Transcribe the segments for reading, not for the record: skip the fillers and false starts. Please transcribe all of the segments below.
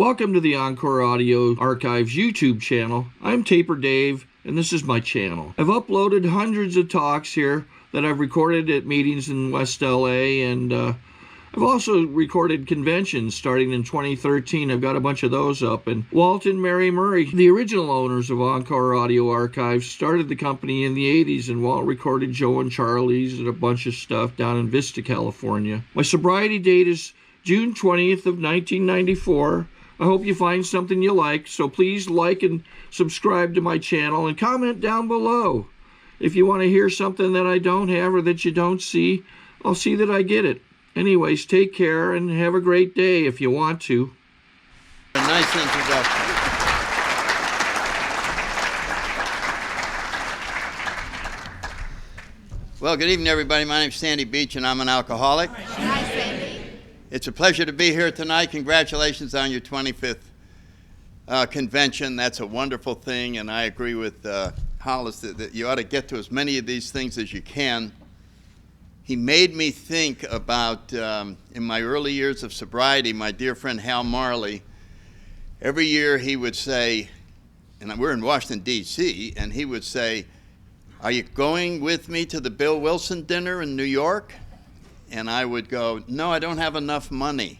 Welcome to the Encore Audio Archives YouTube channel. I'm Taper Dave, and this is my channel. I've uploaded hundreds of talks here that I've recorded at meetings in West LA, and I've also recorded conventions starting in 2013. I've got a bunch of those up. And Walt and Mary Murray, the original owners of Encore Audio Archives, started the company in the 80s, and Walt recorded Joe and Charlie's and a bunch of stuff down in Vista, California. My sobriety date is June 20th of 1994. I hope you find something you like, so please like and subscribe to my channel and comment down below. If you want to hear something that I don't have or that you don't see, I'll see that I get it. Anyways, take care and have a great day if you want to. A nice introduction. Well, good evening, everybody. My name's Sandy Beach, and I'm an alcoholic. Hi, Sandy. It's a pleasure to be here tonight. Congratulations on your 25th convention. That's a wonderful thing, and I agree with Hollis that you ought to get to as many of these things as you can. He made me think about, in my early years of sobriety, my dear friend Hal Marley. Every year he would say, and we're in Washington, D.C., and he would say, "Are you going with me to the Bill Wilson dinner in New York?" And I would go, "No, I don't have enough money."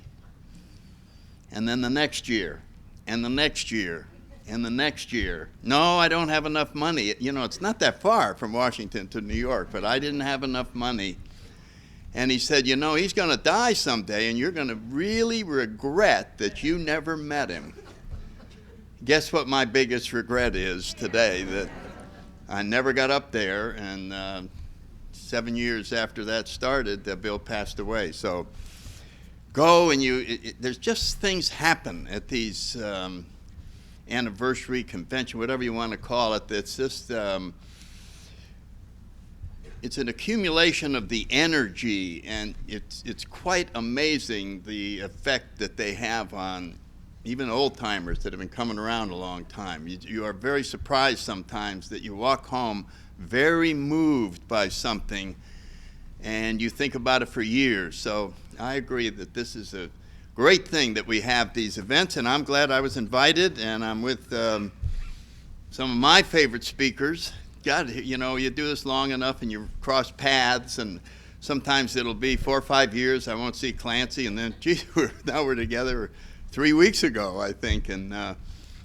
And then the next year, and the next year, and the next year, "No, I don't have enough money." You know, it's not that far from Washington to New York, but I didn't have enough money. And he said, "You know, he's going to die someday, and you're going to really regret that you never met him." Guess what my biggest regret is today? That I never got up there, and 7 years after that started, Bill passed away. So go, and there's just things happen at these anniversary convention, whatever you want to call it. It's just it's an accumulation of the energy, and it's quite amazing the effect that they have on even old-timers that have been coming around a long time. You are very surprised sometimes that you walk home very moved by something, and you think about it for years. So I agree that this is a great thing that we have these events, and I'm glad I was invited, and I'm with some of my favorite speakers. God, you know, you do this long enough and you cross paths, and sometimes it'll be 4 or 5 years I won't see Clancy, and then, gee, now we're together 3 weeks ago, I think, and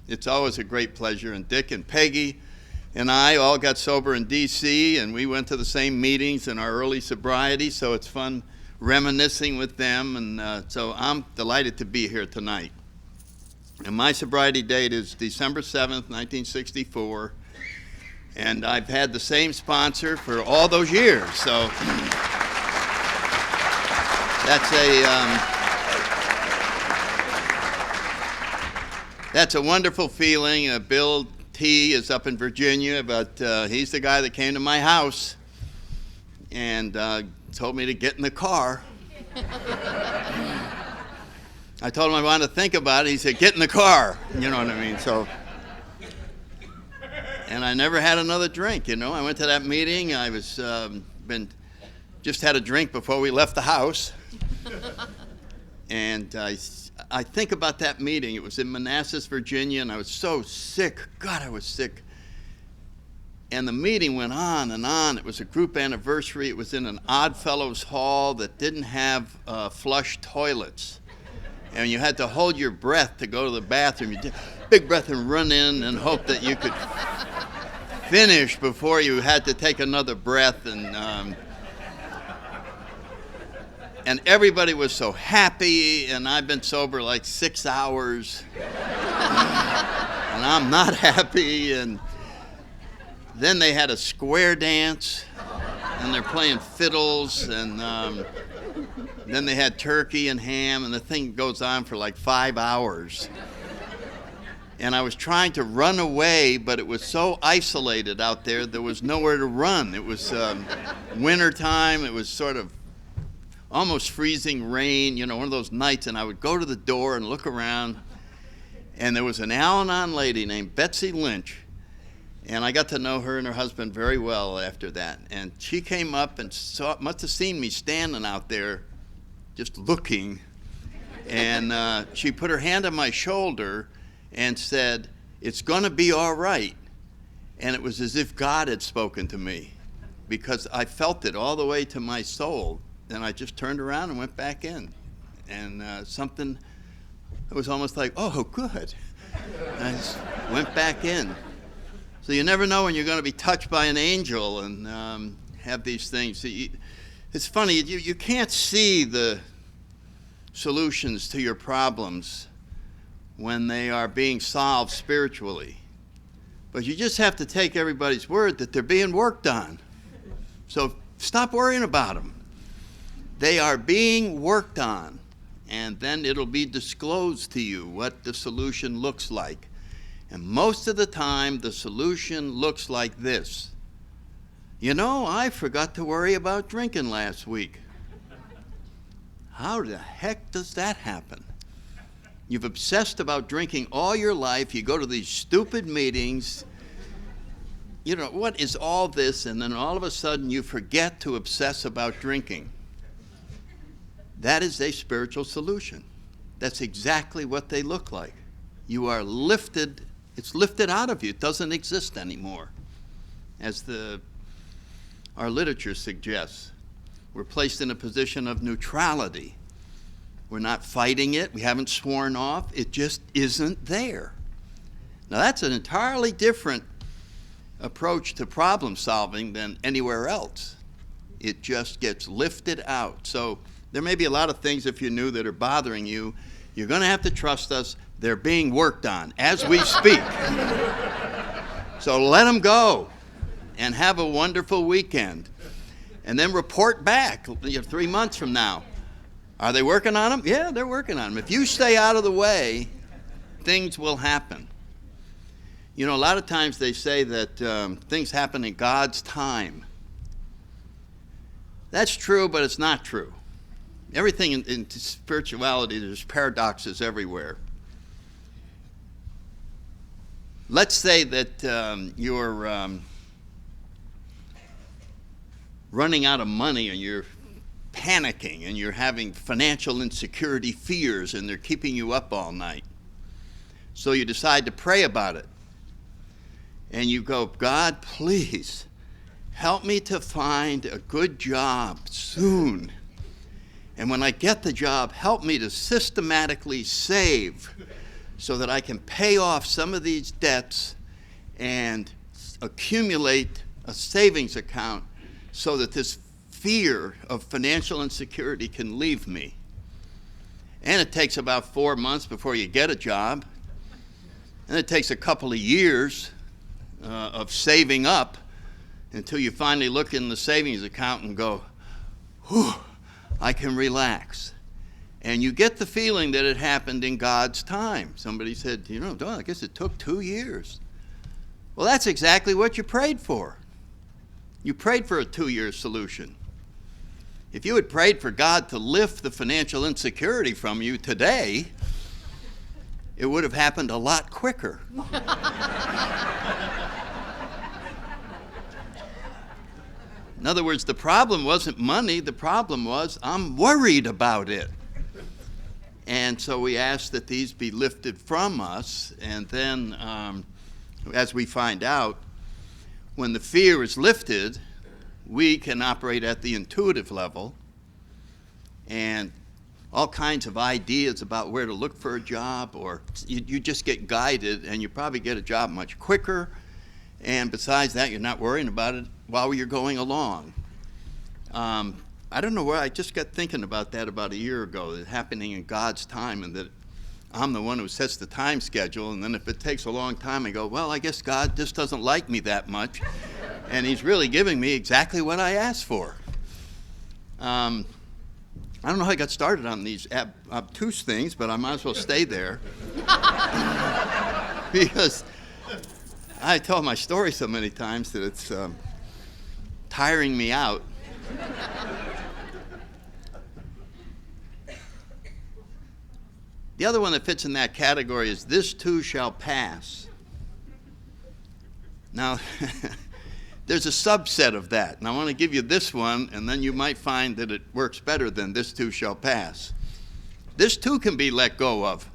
it's always a great pleasure. And Dick and Peggy and I all got sober in D.C., and we went to the same meetings in our early sobriety, so it's fun reminiscing with them, and so I'm delighted to be here tonight. And my sobriety date is December 7th, 1964, and I've had the same sponsor for all those years, so that's a wonderful feeling. Bill T is up in Virginia, but he's the guy that came to my house and told me to get in the car. I told him I wanted to think about it. He said, "Get in the car." You know what I mean? So, and I never had another drink. You know, I went to that meeting. I was just had a drink before we left the house, and I think about that meeting. It was in Manassas, Virginia, and I was so sick. God, I was sick. And the meeting went on and on. It was a group anniversary. It was in an Odd Fellows hall that didn't have flush toilets. And you had to hold your breath to go to the bathroom. You did big breath and run in and hope that you could finish before you had to take another breath. And everybody was so happy, and I've been sober like 6 hours, and I'm not happy. And then they had a square dance, and they're playing fiddles, and then they had turkey and ham, and the thing goes on for like 5 hours. And I was trying to run away, but it was so isolated out there, there was nowhere to run. It was winter time. It was sort of almost freezing rain, you know, one of those nights, and I would go to the door and look around, and there was an Al-Anon lady named Betsy Lynch, and I got to know her and her husband very well after that. And she came up and must have seen me standing out there just looking, And she put her hand on my shoulder and said, "It's going to be all right." And it was as if God had spoken to me, because I felt it all the way to my soul. And I just turned around and went back in. And something, it was almost like, oh, good. And I just went back in. So you never know when you're going to be touched by an angel and have these things. It's funny, you can't see the solutions to your problems when they are being solved spiritually. But you just have to take everybody's word that they're being worked on. So stop worrying about them. They are being worked on, and then it'll be disclosed to you what the solution looks like. And most of the time, the solution looks like this. You know, I forgot to worry about drinking last week. How the heck does that happen? You've obsessed about drinking all your life. You go to these stupid meetings. You know, what is all this? And then all of a sudden you forget to obsess about drinking. That is a spiritual solution. That's exactly what they look like. You are lifted. It's lifted out of you. It doesn't exist anymore. As our literature suggests, we're placed in a position of neutrality. We're not fighting it. We haven't sworn off. It just isn't there. Now, that's an entirely different approach to problem solving than anywhere else. It just gets lifted out. So there may be a lot of things, if you knew, that are bothering you. You're going to have to trust us. They're being worked on as we speak. So let them go and have a wonderful weekend. And then report back 3 months from now. Are they working on them? Yeah, they're working on them. If you stay out of the way, things will happen. You know, a lot of times they say that things happen in God's time. That's true, but it's not true. Everything in spirituality, there's paradoxes everywhere. Let's say that you're running out of money and you're panicking and you're having financial insecurity fears and they're keeping you up all night. So you decide to pray about it. And you go, God, please help me to find a good job soon. And when I get the job, help me to systematically save so that I can pay off some of these debts and accumulate a savings account so that this fear of financial insecurity can leave me. And it takes about 4 months before you get a job. And it takes a couple of years of saving up until you finally look in the savings account and go, whew, I can relax. And you get the feeling that it happened in God's time. Somebody said, you know, I guess it took 2 years. Well, that's exactly what you prayed for. You prayed for a 2-year solution. If you had prayed for God to lift the financial insecurity from you today, it would have happened a lot quicker. In other words, the problem wasn't money. The problem was, I'm worried about it. And so we ask that these be lifted from us. And then, as we find out, when the fear is lifted, we can operate at the intuitive level. And all kinds of ideas about where to look for a job, or you just get guided, and you probably get a job much quicker. And besides that, you're not worrying about it while you're going along. I don't know where, I just got thinking about that about a year ago, that happening in God's time, and that I'm the one who sets the time schedule, and then if it takes a long time, I go, well, I guess God just doesn't like me that much, and he's really giving me exactly what I asked for. I don't know how I got started on these obtuse things, but I might as well stay there. Because I tell my story so many times that it's tiring me out. The other one that fits in that category is this too shall pass. Now, there's a subset of that, and I want to give you this one, and then you might find that it works better than this too shall pass. this too can be let go of.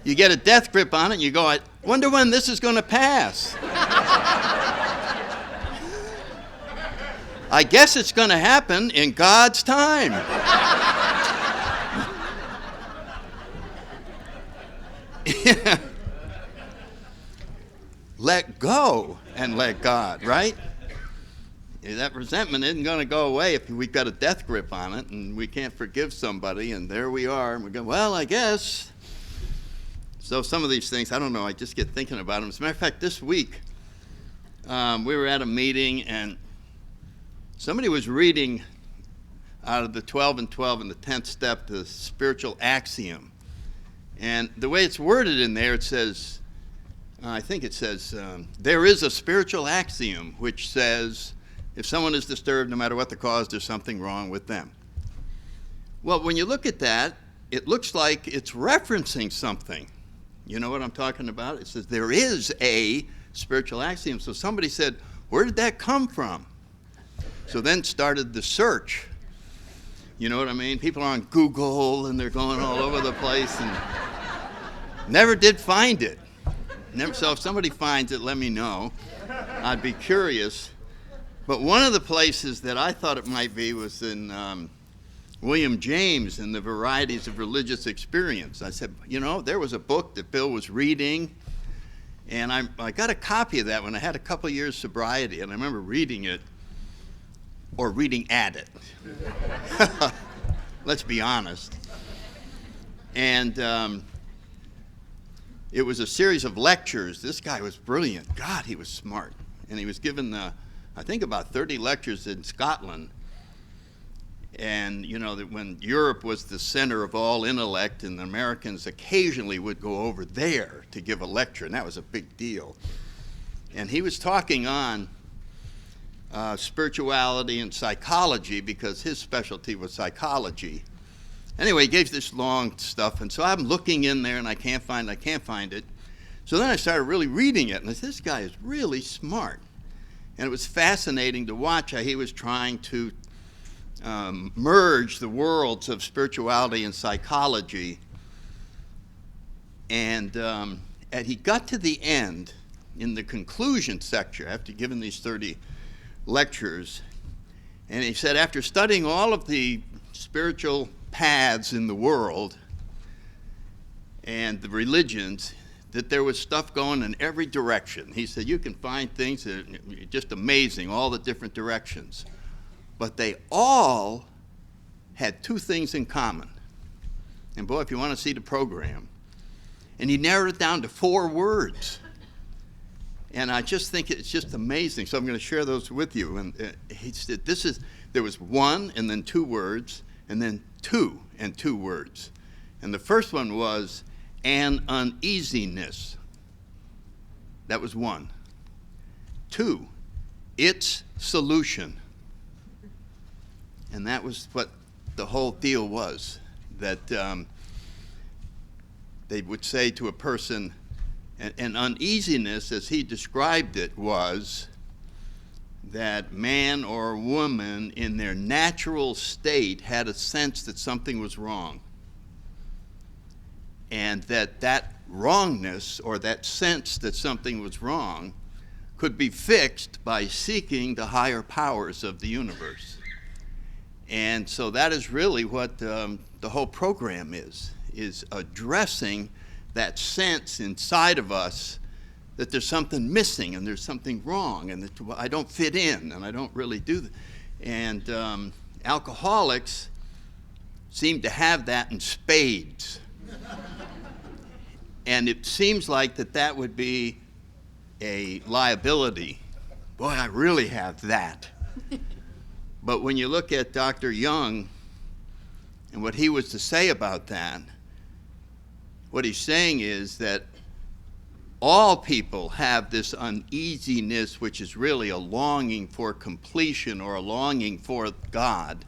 You get a death grip on it, and you go, I wonder when this is going to pass. I guess it's going to happen in God's time. Let go and let God, right? That resentment isn't going to go away if we've got a death grip on it and we can't forgive somebody, and there we are, and we go, well, I guess. So some of these things, I don't know, I just get thinking about them. As a matter of fact, this week, we were at a meeting, and somebody was reading out of the 12 and 12 and the 10th step, the spiritual axiom. And the way it's worded in there, it says, I think it says, there is a spiritual axiom which says, if someone is disturbed, no matter what the cause, there's something wrong with them. Well, when you look at that, it looks like it's referencing something. You know what I'm talking about? It says there is a spiritual axiom. So somebody said, where did that come from? So then started the search. You know what I mean? People are on Google and they're going all over the place and never did find it. So if somebody finds it, let me know. I'd be curious. But one of the places that I thought it might be was in William James and the Varieties of Religious Experience. I said, you know, there was a book that Bill was reading, and I got a copy of that when I had a couple years sobriety, and I remember reading it, or reading at it. Let's be honest. And it was a series of lectures. This guy was brilliant. God, he was smart. And he was given, I think, about 30 lectures in Scotland. And, you know, that when Europe was the center of all intellect, and the Americans occasionally would go over there to give a lecture, and that was a big deal. And he was talking on spirituality and psychology, because his specialty was psychology. Anyway, he gave this long stuff, and so I'm looking in there, and I can't find it. So then I started really reading it, and I said, this guy is really smart. And it was fascinating to watch how he was trying to merge the worlds of spirituality and psychology. And he got to the end, in the conclusion section, after giving these 30 lectures, and he said, after studying all of the spiritual paths in the world and the religions, that there was stuff going in every direction. He said, you can find things that are just amazing, all the different directions. But they all had two things in common. And boy, if you want to see the program. And he narrowed it down to 4 words. And I just think it's just amazing. So I'm going to share those with you. And he said, there was 1 and then 2 words, and then 2 and 2 words. And the first one was an uneasiness. That was 1. 2, its solution. And that was what the whole deal was, that they would say to a person, an uneasiness, as he described it, was that man or woman in their natural state had a sense that something was wrong. And that wrongness, or that sense that something was wrong, could be fixed by seeking the higher powers of the universe. And so that is really what the whole program is addressing that sense inside of us that there's something missing and there's something wrong and that I don't fit in and I don't really do that. And alcoholics seem to have that in spades. And it seems like that would be a liability. Boy, I really have that. But when you look at Dr. Young and what he was to say about that, what he's saying is that all people have this uneasiness, which is really a longing for completion or a longing for God.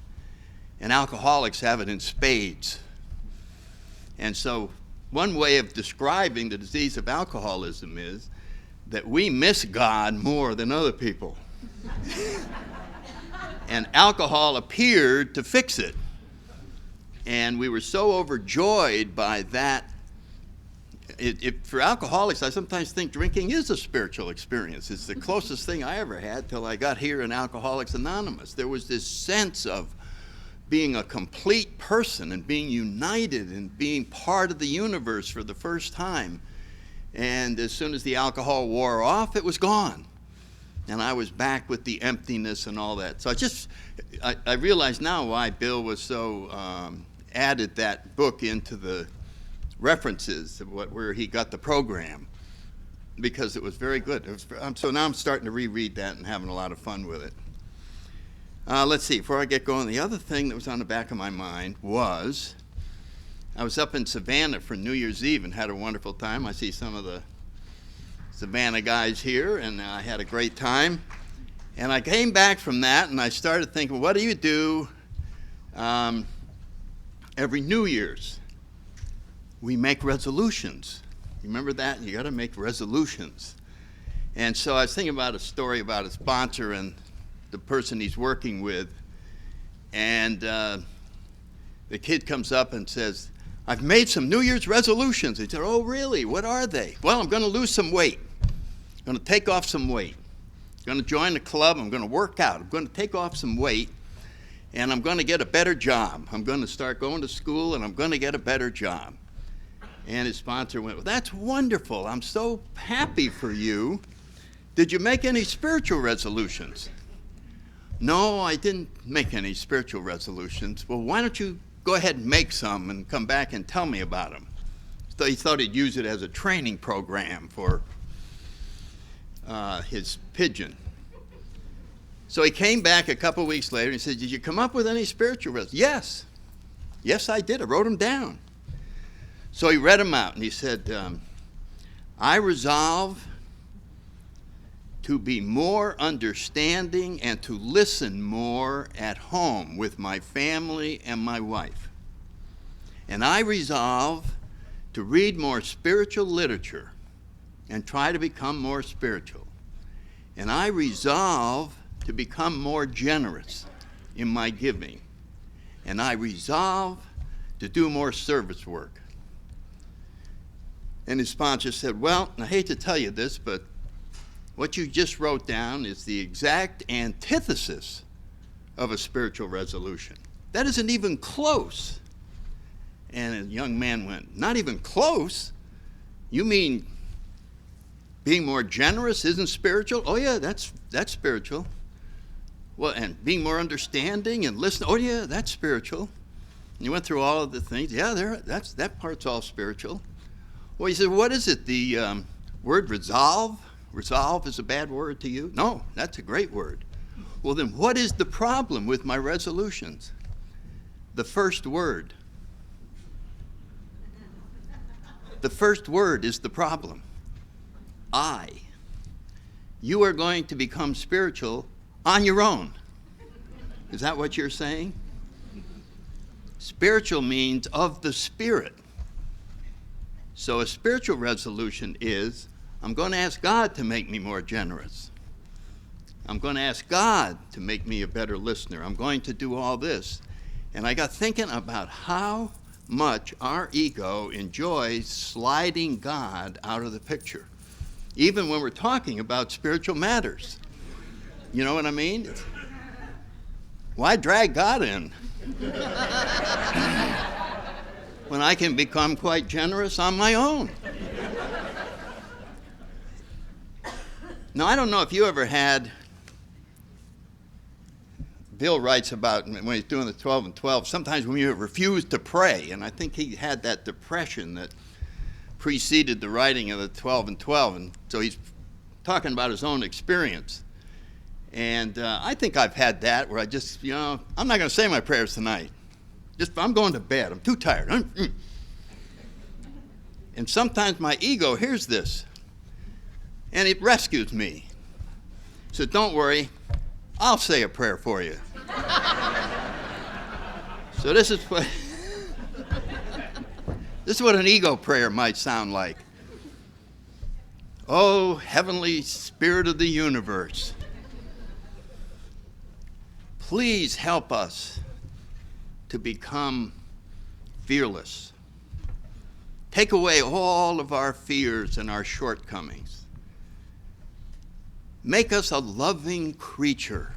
And alcoholics have it in spades. And so one way of describing the disease of alcoholism is that we miss God more than other people. And alcohol appeared to fix it. And we were so overjoyed by that. For alcoholics, I sometimes think drinking is a spiritual experience. It's the closest thing I ever had till I got here in Alcoholics Anonymous. There was this sense of being a complete person and being united and being part of the universe for the first time. And as soon as the alcohol wore off, it was gone. And I was back with the emptiness and all that. So I realize now why Bill was so added that book into the references of where he got the program, because it was very good. So now I'm starting to reread that and having a lot of fun with it. Let's see, before I get going, the other thing that was on the back of my mind was I was up in Savannah for New Year's Eve and had a wonderful time. I see some of the Savannah guys here, and I had a great time. And I came back from that, and I started thinking, what do you do every New Year's? We make resolutions. You remember that? You got to make resolutions. And so I was thinking about a story about a sponsor and the person he's working with. And the kid comes up and says, I've made some New Year's resolutions. He said, oh, really? What are they? Well, I'm going to lose some weight. I'm going to take off some weight. I'm going to join the club. I'm going to work out. I'm going to take off some weight. And I'm going to get a better job. I'm going to start going to school, and I'm going to get a better job. And his sponsor went, well, that's wonderful. I'm so happy for you. Did you make any spiritual resolutions? No, I didn't make any spiritual resolutions. Well, why don't you go ahead and make some and come back and tell me about them? So he thought he'd use it as a training program for his pigeon. So he came back a couple weeks later and he said, did you come up with any spiritual resolutions? Yes. Yes, I did. I wrote them down. So he read them out and he said, I resolve to be more understanding and to listen more at home with my family and my wife. And I resolve to read more spiritual literature and try to become more spiritual. And I resolve to become more generous in my giving. And I resolve to do more service work. And his sponsor said, well, I hate to tell you this, but what you just wrote down is the exact antithesis of a spiritual resolution. That isn't even close. And a young man went, not even close? You mean being more generous isn't spiritual? Oh yeah, that's spiritual. Well, and being more understanding and listening, oh yeah, that's spiritual. And you went through all of the things. Yeah, that part's all spiritual. Well, he said, what is it? The word resolve? Resolve is a bad word to you? No, that's a great word. Well, then what is the problem with my resolutions? The first word. The first word is the problem. I. You are going to become spiritual on your own. Is that what you're saying? Spiritual means of the Spirit. So a spiritual resolution is, I'm going to ask God to make me more generous. I'm going to ask God to make me a better listener. I'm going to do all this. And I got thinking about how much our ego enjoys sliding God out of the picture, even when we're talking about spiritual matters. You know what I mean? Why drag God in? When I can become quite generous on my own. Now, I don't know if you ever had, Bill writes about when he's doing the 12 and 12, sometimes when you refuse to pray, and I think he had that depression that preceded the writing of the 12 and 12, and so he's talking about his own experience. And I think I've had that where I just, I'm not going to say my prayers tonight. I'm going to bed. I'm too tired. And sometimes my ego hears this, and it rescues me. So don't worry, I'll say a prayer for you. So this is what an ego prayer might sound like. Oh, heavenly spirit of the universe, please help us to become fearless. Take away all of our fears and our shortcomings. Make us a loving creature.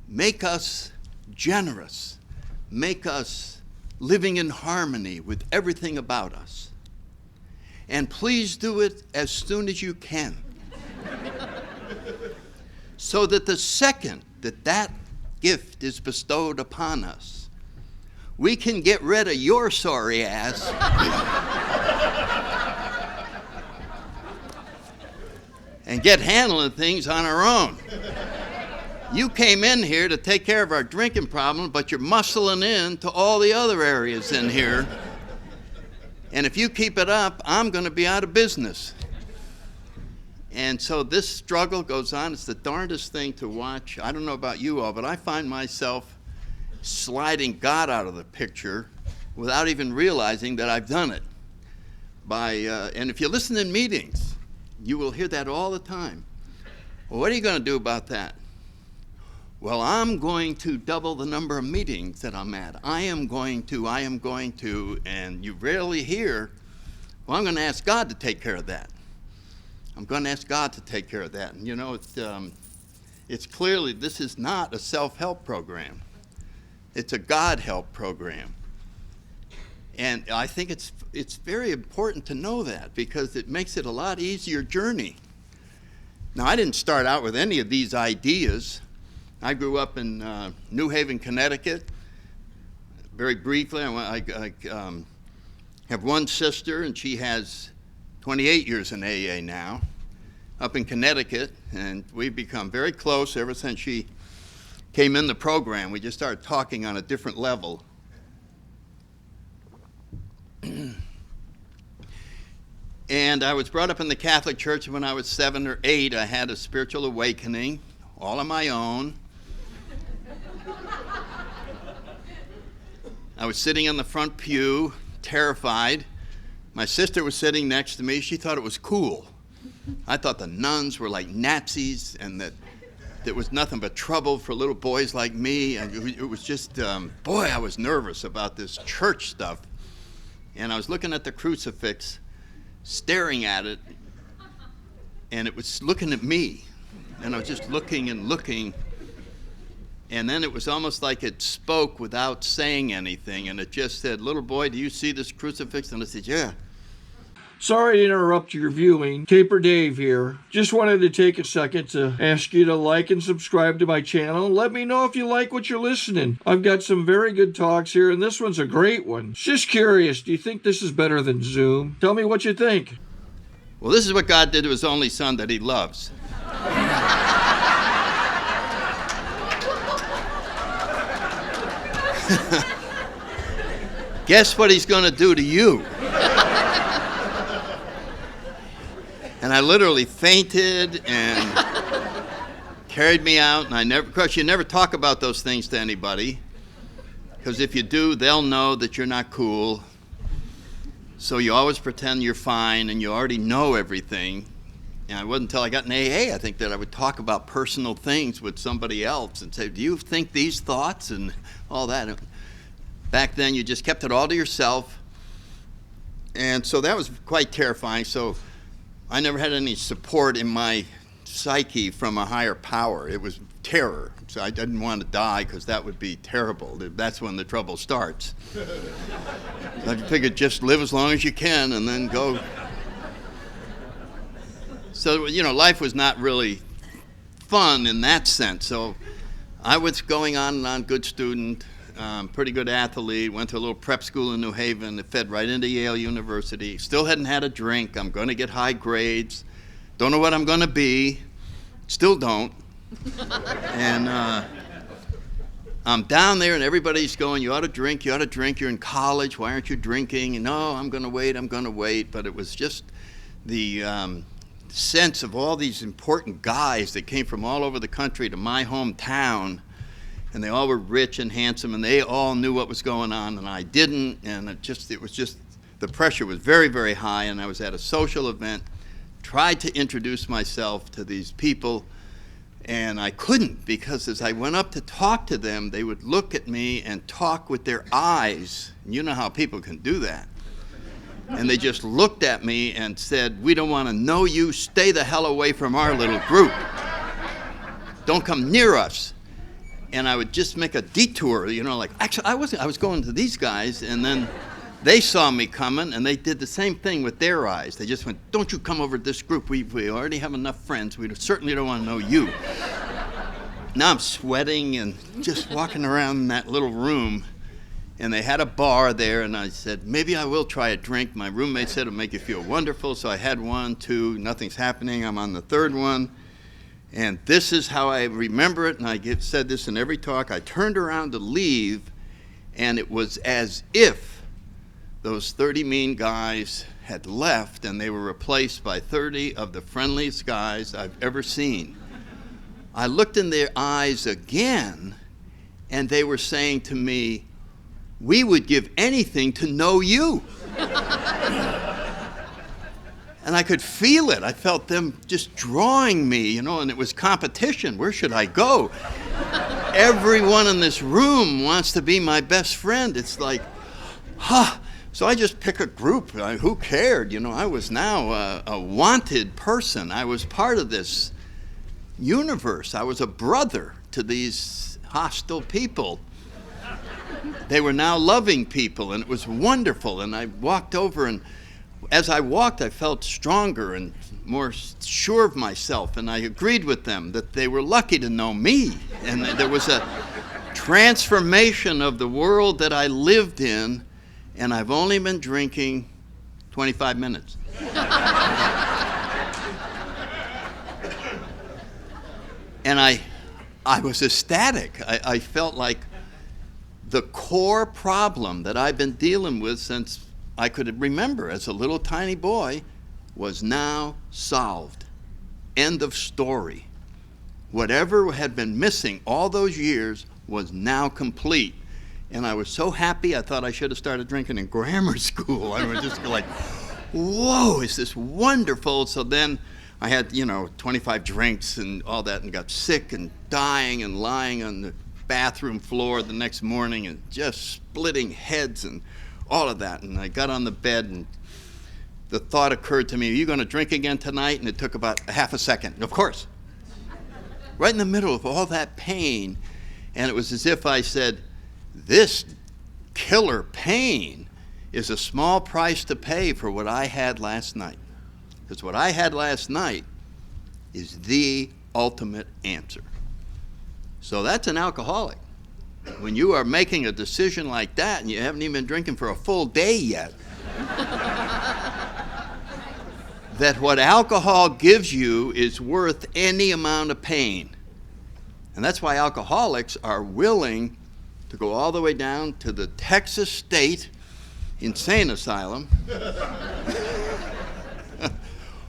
Make us generous. Make us living in harmony with everything about us. And please do it as soon as you can. So that the second that gift is bestowed upon us, we can get rid of your sorry ass and get handling things on our own. You came in here to take care of our drinking problem, but you're muscling in to all the other areas in here. And if you keep it up, I'm going to be out of business. And so this struggle goes on. It's the darndest thing to watch. I don't know about you all, but I find myself sliding God out of the picture without even realizing that I've done it. And if you listen in meetings, you will hear that all the time. Well, what are you going to do about that? Well, I'm going to double the number of meetings that I'm at. I am going to, and you rarely hear, well, I'm going to ask God to take care of that. I'm going to ask God to take care of that. And you know, it's clearly, this is not a self-help program. It's a God-help program. And I think it's very important to know that, because it makes it a lot easier journey. Now, I didn't start out with any of these ideas. I grew up in New Haven, Connecticut. Very briefly, I have one sister, and she has 28 years in AA now, up in Connecticut, and we've become very close ever since she came in the program. We just started talking on a different level. And I was brought up in the Catholic Church. When I was 7 or 8, I had a spiritual awakening, all on my own. I was sitting in the front pew, terrified. My sister was sitting next to me. She thought it was cool. I thought the nuns were like Nazis, and that there was nothing but trouble for little boys like me. And it was just, boy, I was nervous about this church stuff. And I was looking at the crucifix, staring at it, and it was looking at me. And I was just looking and looking. And then it was almost like it spoke without saying anything, and it just said, "Little boy, do you see this crucifix?" And I said, "Yeah." Sorry to interrupt your viewing. Taper Dave here. Just wanted to take a second to ask you to like and subscribe to my channel. Let me know if you like what you're listening. I've got some very good talks here, and this one's a great one. Just curious, do you think this is better than Zoom? Tell me what you think. Well, this is what God did to his only son that he loves. Guess what he's going to do to you? And I literally fainted and carried me out. And of course, you never talk about those things to anybody, because if you do, they'll know that you're not cool. So you always pretend you're fine, and you already know everything. And it wasn't until I got in AA, I think, that I would talk about personal things with somebody else and say, "Do you think these thoughts?" and all that. Back then, you just kept it all to yourself. And so that was quite terrifying. So I never had any support in my psyche from a higher power. It was terror. So I didn't want to die, because that would be terrible. That's when the trouble starts. I figured just live as long as you can and then go. So, you know, life was not really fun in that sense. So I was going on and on, good student, pretty good athlete, went to a little prep school in New Haven that fed right into Yale University. Still hadn't had a drink. I'm going to get high grades. Don't know what I'm going to be. Still don't. And I'm down there, and everybody's going, "You ought to drink, you ought to drink. You're in college. Why aren't you drinking?" And, "No, I'm going to wait. But it was just the sense of all these important guys that came from all over the country to my hometown. And they all were rich and handsome, and they all knew what was going on, and I didn't. And it was just, the pressure was very, very high, and I was at a social event. tried to introduce myself to these people, and I couldn't, because as I went up to talk to them, they would look at me and talk with their eyes. And you know how people can do that. And they just looked at me and said, "We don't want to know you. Stay the hell away from our little group. Don't come near us." And I would just make a detour, like, actually, I was going to these guys, and then they saw me coming, and they did the same thing with their eyes. They just went, "Don't you come over to this group. We already have enough friends. We certainly don't want to know you." Now I'm sweating and just walking around in that little room, and they had a bar there, and I said, "Maybe I will try a drink." My roommate said it'll make you feel wonderful, so I had one, two, nothing's happening. I'm on the third one, and this is how I remember it, and I said this in every talk. I turned around to leave, and it was as if those 30 mean guys had left, and they were replaced by 30 of the friendliest guys I've ever seen. I looked in their eyes again, and they were saying to me, "We would give anything to know you." And I could feel it. I felt them just drawing me, and it was competition. Where should I go? Everyone in this room wants to be my best friend. It's like, So I just pick a group. Who cared? I was now a wanted person. I was part of this universe. I was a brother to these hostile people. They were now loving people, and it was wonderful. And I walked over, and as I walked, I felt stronger and more sure of myself. And I agreed with them that they were lucky to know me. And there was a transformation of the world that I lived in. And I've only been drinking 25 minutes. And I was ecstatic. I felt like the core problem that I've been dealing with since I could remember as a little tiny boy was now solved. End of story. Whatever had been missing all those years was now complete. And I was so happy, I thought I should have started drinking in grammar school. I was just like, whoa, is this wonderful? So then I had, 25 drinks and all that, and got sick and dying and lying on the bathroom floor the next morning and just splitting heads and all of that. And I got on the bed, and the thought occurred to me, "Are you going to drink again tonight?" And it took about a half a second. Of course. Right in the middle of all that pain. And it was as if I said, "This killer pain is a small price to pay for what I had last night." Because what I had last night is the ultimate answer. So that's an alcoholic. When you are making a decision like that and you haven't even been drinking for a full day yet, that what alcohol gives you is worth any amount of pain. And that's why alcoholics are willing to go all the way down to the Texas State Insane Asylum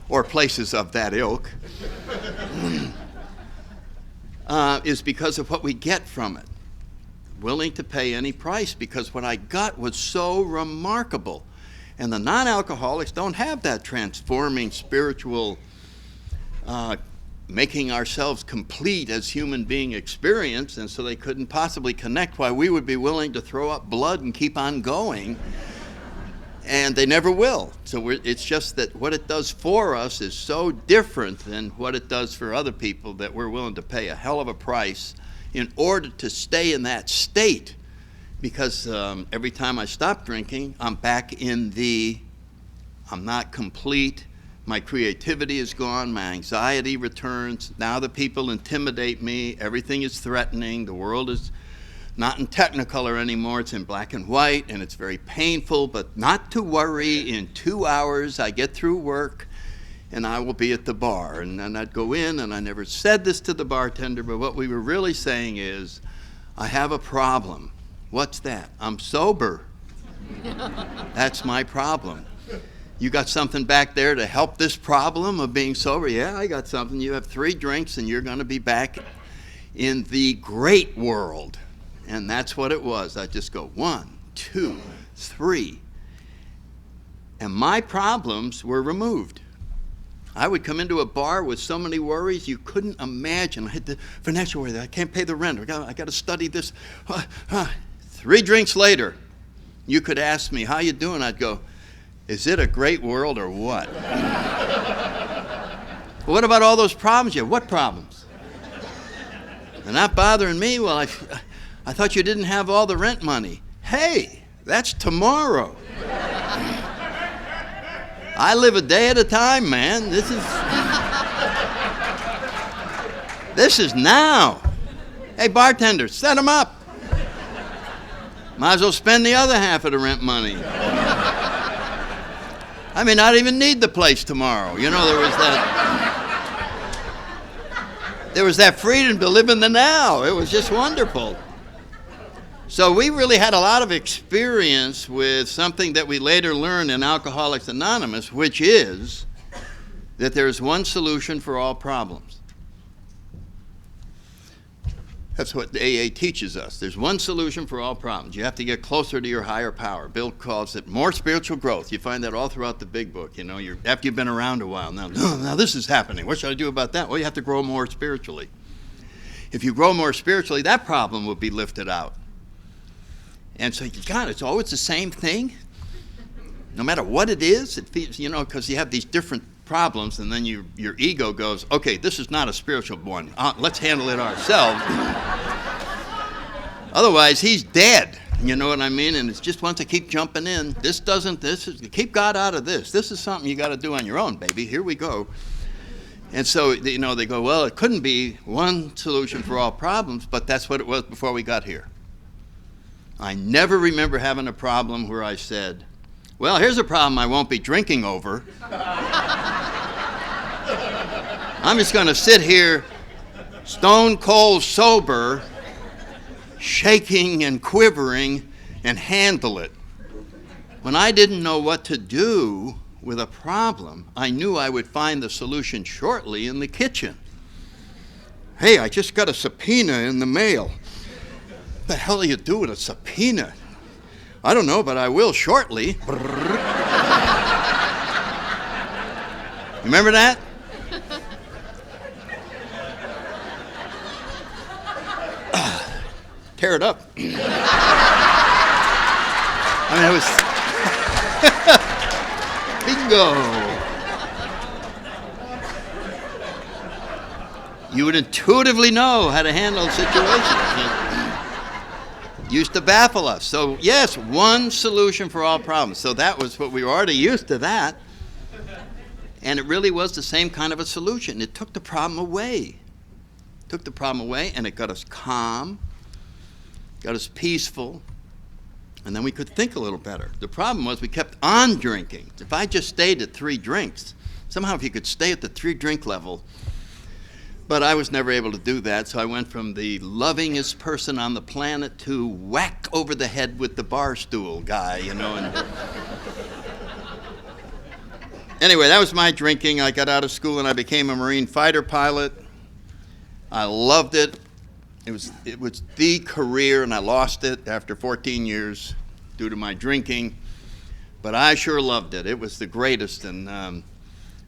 or places of that ilk, is because of what we get from it. Willing to pay any price because what I got was so remarkable. And the non-alcoholics don't have that transforming spiritual making ourselves complete as human being experience, and so they couldn't possibly connect why we would be willing to throw up blood and keep on going, and they never will. So it's just that what it does for us is so different than what it does for other people that we're willing to pay a hell of a price in order to stay in that state, because every time I stop drinking, I'm back in I'm not complete. My creativity is gone. My anxiety returns. Now the people intimidate me. Everything is threatening. The world is not in Technicolor anymore. It's in black and white, and it's very painful, but not to worry. In 2 hours, I get through work, and I will be at the bar. And then I'd go in, and I never said this to the bartender, but what we were really saying is, I have a problem. What's that? I'm sober. That's my problem. You got something back there to help this problem of being sober? Yeah, I got something. You have 3 drinks and you're going to be back in the great world. And that's what it was. I just go 1, 2, 3. And my problems were removed. I would come into a bar with so many worries you couldn't imagine. I had the financial worry. I can't pay the rent. I got to study this. 3 drinks later, you could ask me, how you doing? I'd go, is it a great world or what? What about all those problems you have? What problems? They're not bothering me? Well, I thought you didn't have all the rent money. Hey, that's tomorrow. I live a day at a time, man. This is now. Hey, bartender, set them up. Might as well spend the other half of the rent money. I may not even need the place tomorrow. You know, there was that freedom to live in the now. It was just wonderful. So we really had a lot of experience with something that we later learned in Alcoholics Anonymous, which is that there's one solution for all problems. That's what the AA teaches us. There's one solution for all problems. You have to get closer to your higher power. Bill calls it more spiritual growth. You find that all throughout the big book. You know, after you've been around a while. Now this is happening. What should I do about that? Well, you have to grow more spiritually. If you grow more spiritually, that problem will be lifted out. And so, God, it's always the same thing. No matter what it is, it feels, you know, because you have these different problems, and then your ego goes, okay, this is not a spiritual one. Let's handle it ourselves. Otherwise, he's dead. You know what I mean? And it just wants to keep jumping in. Keep God out of this. This is something you got to do on your own, baby. Here we go. And so, you know, they go, well, it couldn't be one solution for all problems, but that's what it was before we got here. I never remember having a problem where I said, well, here's a problem I won't be drinking over. I'm just going to sit here stone cold sober, shaking and quivering, and handle it. When I didn't know what to do with a problem, I knew I would find the solution shortly in the kitchen. Hey, I just got a subpoena in the mail. What the hell do you do with a subpoena? I don't know, but I will shortly. Remember that? Tear it up. I mean, it was bingo. You would intuitively know how to handle situations. Used to baffle us. So yes, one solution for all problems. So that was what we were already used to that. And it really was the same kind of a solution. It took the problem away. And it got us calm, got us peaceful, and then we could think a little better. The problem was we kept on drinking. If I just stayed at 3 drinks, somehow if you could stay at the 3-drink level, but I was never able to do that, so I went from the lovingest person on the planet to whack over the head with the bar stool guy, you know. And anyway, that was my drinking. I got out of school and I became a Marine fighter pilot. I loved it. It was the career, and I lost it after 14 years due to my drinking. But I sure loved it. It was the greatest, and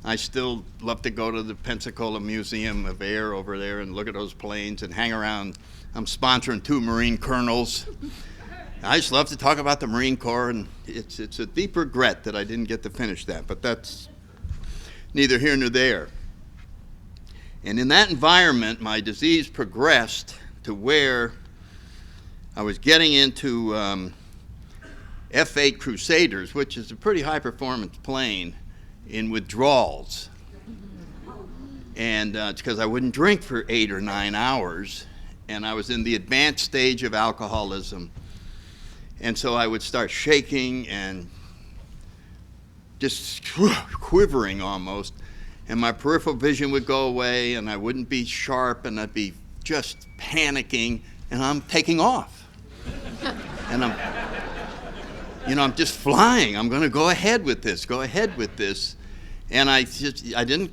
I still love to go to the Pensacola Museum of Air over there and look at those planes and hang around. I'm sponsoring 2 Marine colonels. I just love to talk about the Marine Corps, and it's a deep regret that I didn't get to finish that, but that's neither here nor there. And in that environment, my disease progressed to where I was getting into F-8 Crusaders, which is a pretty high-performance plane, in withdrawals. And it's because I wouldn't drink for 8 or 9 hours, and I was in the advanced stage of alcoholism. And so I would start shaking and just quivering almost, and my peripheral vision would go away, and I wouldn't be sharp, and I'd be just panicking, and I'm taking off. And I'm just flying. I'm going to go ahead with this. And I didn't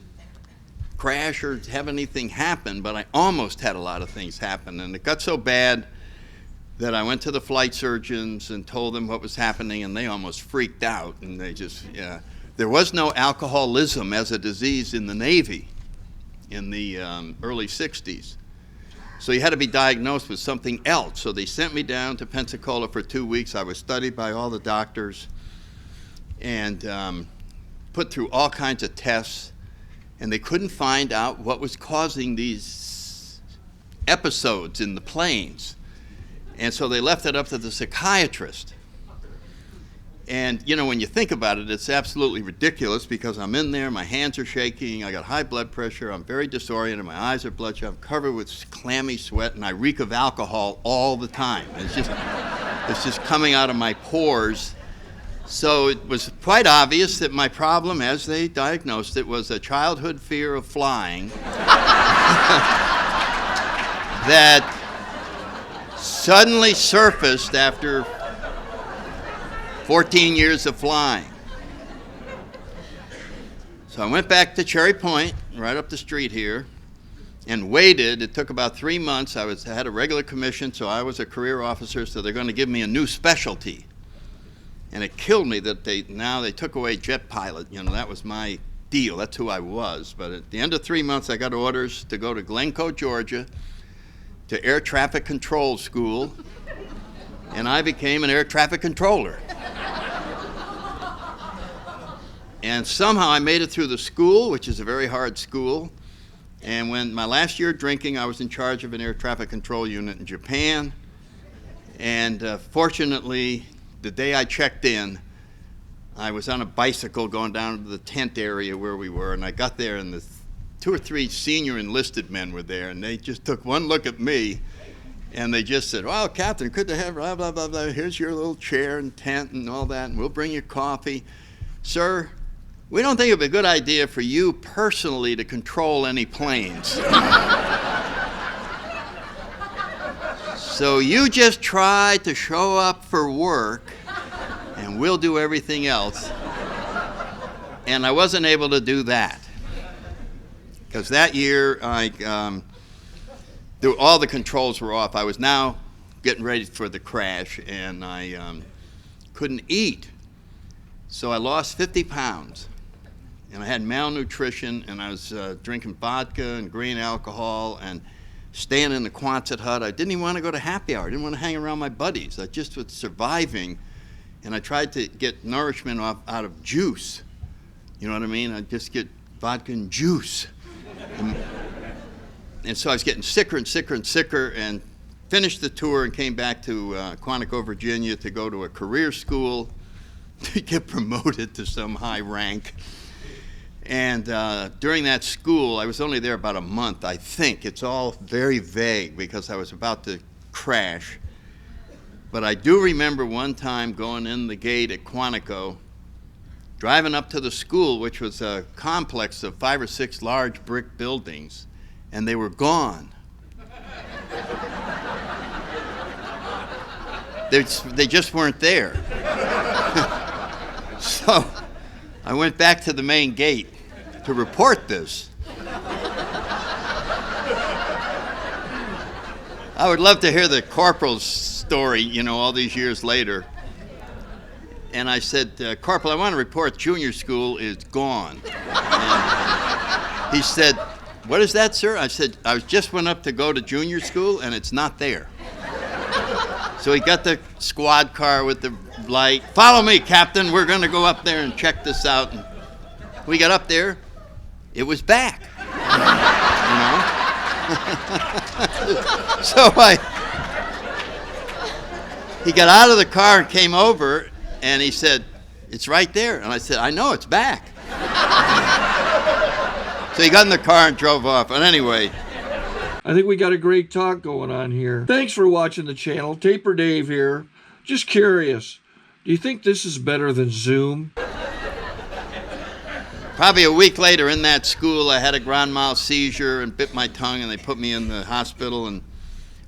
crash or have anything happen, but I almost had a lot of things happen. And it got so bad that I went to the flight surgeons and told them what was happening, and they almost freaked out. And they there was no alcoholism as a disease in the Navy in the early 60s. So you had to be diagnosed with something else. So they sent me down to Pensacola for 2 weeks. I was studied by all the doctors and put through all kinds of tests, and they couldn't find out what was causing these episodes in the planes. And so they left it up to the psychiatrist. And, you know, when you think about it, it's absolutely ridiculous because I'm in there, my hands are shaking, I got high blood pressure, I'm very disoriented, my eyes are bloodshot, I'm covered with clammy sweat, and I reek of alcohol all the time. It's just coming out of my pores. So it was quite obvious that my problem, as they diagnosed it, was a childhood fear of flying that suddenly surfaced after 14 years of flying. So I went back to Cherry Point, right up the street here, and waited. It took about 3 months. I had a regular commission, so I was a career officer, so they're going to give me a new specialty. And it killed me that they took away jet pilot. You know, that was my deal. That's who I was. But at the end of 3 months, I got orders to go to Glencoe, Georgia, to air traffic control school, and I became an air traffic controller. And somehow I made it through the school, which is a very hard school. And when my last year drinking, I was in charge of an air traffic control unit in Japan. And fortunately, the day I checked in, I was on a bicycle going down to the tent area where we were, and I got there, and the 2 or 3 senior enlisted men were there, and they just took one look at me, and they just said, "Well, Captain, good to have blah, blah, blah, blah. Here's your little chair and tent and all that, and we'll bring you coffee. Sir, we don't think it would be a good idea for you personally to control any planes. So you just try to show up for work, and we'll do everything else." And I wasn't able to do that. Because that year, all the controls were off. I was now getting ready for the crash, and I couldn't eat. So I lost 50 pounds. And I had malnutrition, and I was drinking vodka and green alcohol and staying in the Quonset hut. I didn't even want to go to happy hour. I didn't want to hang around my buddies. I just was surviving, and I tried to get nourishment out of juice. You know what I mean? I'd just get vodka and juice. And so I was getting sicker and sicker and sicker, and finished the tour and came back to Quantico, Virginia to go to a career school to get promoted to some high rank. And during that school, I was only there about a month, I think. It's all very vague because I was about to crash. But I do remember one time going in the gate at Quantico, driving up to the school, which was a complex of 5 or 6 large brick buildings, and they were gone. They just weren't there. So I went back to the main gate to report this. I would love to hear the corporal's story, you know, all these years later. And I said, "Corporal, I want to report junior school is gone." And he said, "What is that, sir?" I said, "I just went up to go to junior school, and it's not there." So he got the squad car with the light. "Follow me, Captain. We're going to go up there and check this out." And we got up there. It was back. You know? So he got out of the car and came over, and he said, "It's right there." And I said, "I know, it's back." So he got in the car and drove off. But anyway, I think we got a great talk going on here. Thanks for watching the channel. Taper Dave here. Just curious, do you think this is better than Zoom? probably a week later in that school, I had a grand mal seizure and bit my tongue, and they put me in the hospital. And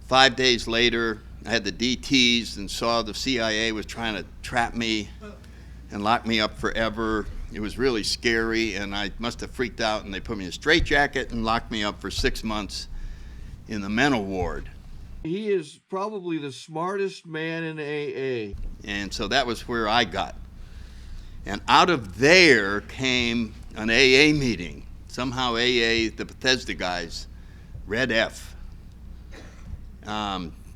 5 days later, I had the DTs and saw the CIA was trying to trap me and lock me up forever. It was really scary, and I must have freaked out, and they put me in a straitjacket and locked me up for 6 months in the mental ward. He is probably the smartest man in AA. And so that was where I got. And out of there came an AA meeting. Somehow AA, the Bethesda guys, read F.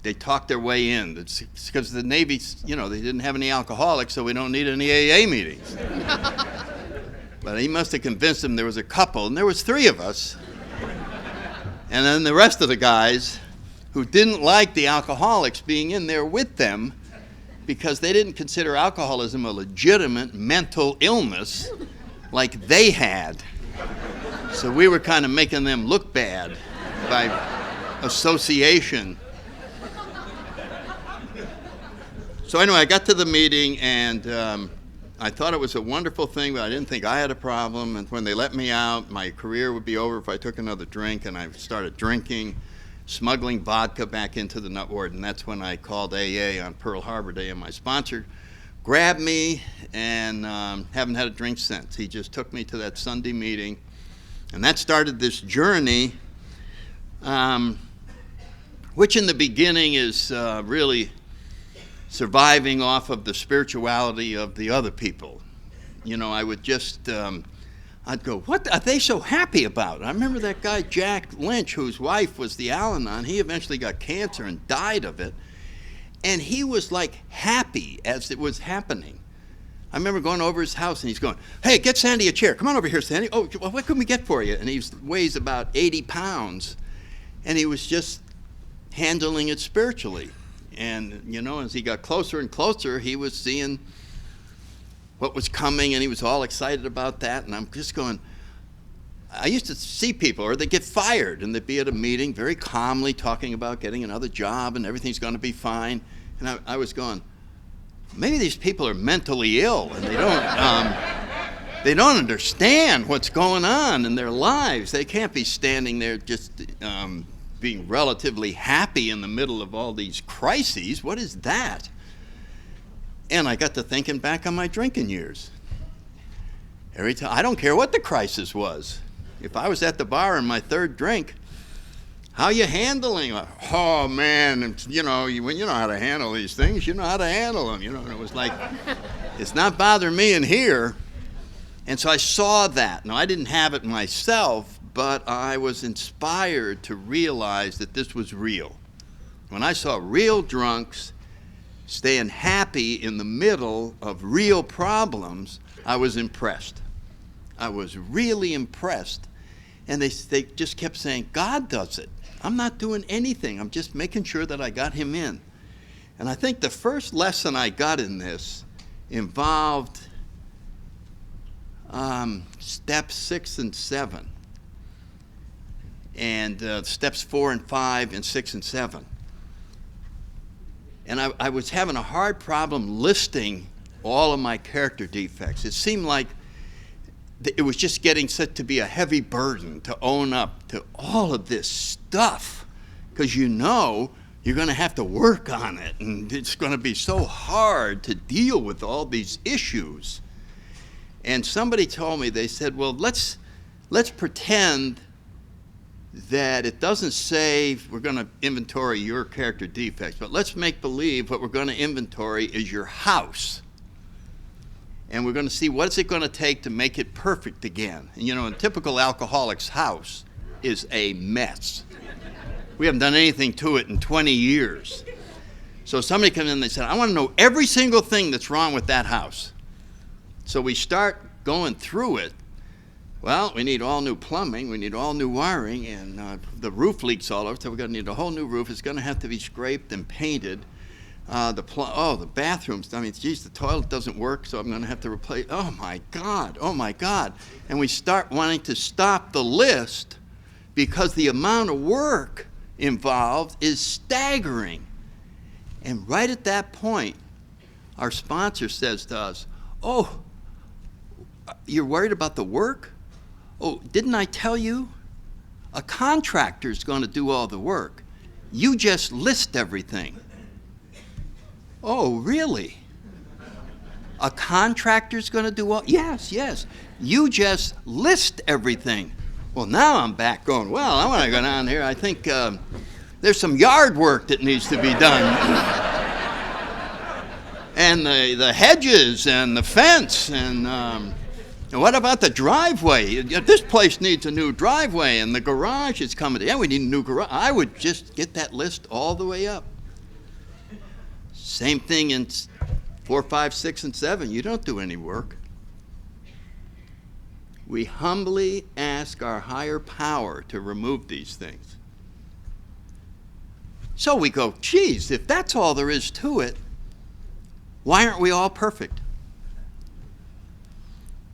They talked their way in. It's because the Navy, they didn't have any alcoholics, so we don't need any AA meetings. But he must have convinced them there was a couple, and there was 3 of us. And then the rest of the guys who didn't like the alcoholics being in there with them because they didn't consider alcoholism a legitimate mental illness like they had. So we were kind of making them look bad by association. So anyway, I got to the meeting, and I thought it was a wonderful thing, but I didn't think I had a problem. And when they let me out, my career would be over if I took another drink, and I started drinking, smuggling vodka back into the nut ward, and that's when I called AA on Pearl Harbor Day, and my sponsor grabbed me, and haven't had a drink since. He just took me to that Sunday meeting, and that started this journey, which in the beginning is really surviving off of the spirituality of the other people. I would just, I'd go, what are they so happy about? I remember that guy Jack Lynch, whose wife was the Al-Anon. He eventually got cancer and died of it. And he was like happy as it was happening. I remember going over his house and he's going, hey, get Sandy a chair. Come on over here, Sandy. Oh, well, what can we get for you? And he weighs about 80 pounds. And he was just handling it spiritually. And, as he got closer and closer, he was seeing what was coming, and he was all excited about that. And I'm just going, I used to see people, or they'd get fired, and they'd be at a meeting very calmly talking about getting another job and everything's going to be fine. And I was going, maybe these people are mentally ill, and they don't understand what's going on in their lives. They can't be standing there just being relatively happy in the middle of all these crises. What is that? And I got to thinking back on my drinking years. Every time, I don't care what the crisis was. If I was at the bar in my 3rd drink, how you handling it? Oh man, when you know how to handle these things, you know how to handle them. And it was like, it's not bothering me in here. And so I saw that. Now I didn't have it myself, but I was inspired to realize that this was real. When I saw real drunks staying happy in the middle of real problems, I was impressed. I was really impressed. And they just kept saying, God does it. I'm not doing anything. I'm just making sure that I got him in. And I think the first lesson I got in this involved steps 6 and 7. And steps 4 and 5 and 6 and 7. And I was having a hard problem listing all of my character defects. It seemed like it was just getting set to be a heavy burden to own up to all of this stuff, because you're going to have to work on it, and it's going to be so hard to deal with all these issues. And somebody told me, they said, well, let's pretend that it doesn't say we're going to inventory your character defects, but let's make believe what we're going to inventory is your house. And we're going to see what's it going to take to make it perfect again. And a typical alcoholic's house is a mess. We haven't done anything to it in 20 years. So somebody came in and they said, I want to know every single thing that's wrong with that house. So we start going through it. Well, we need all new plumbing, we need all new wiring, and the roof leaks all over, so we're going to need a whole new roof. It's going to have to be scraped and painted. The bathrooms, the toilet doesn't work, so I'm going to have to replace. Oh my God. And we start wanting to stop the list because the amount of work involved is staggering. And right at that point, our sponsor says to us, oh, you're worried about the work? Oh, didn't I tell you? A contractor's going to do all the work. You just list everything. Oh, really? A contractor's going to do all? Yes. You just list everything. Well, now I'm back going, well, I want to go down here. I think there's some yard work that needs to be done. And the hedges and the fence and what about the driveway? This place needs a new driveway and the garage is coming. Yeah, we need a new garage. I would just get that list all the way up. Same thing in 4, 5, 6, and 7. You don't do any work. We humbly ask our higher power to remove these things. So we go, geez, if that's all there is to it, why aren't we all perfect?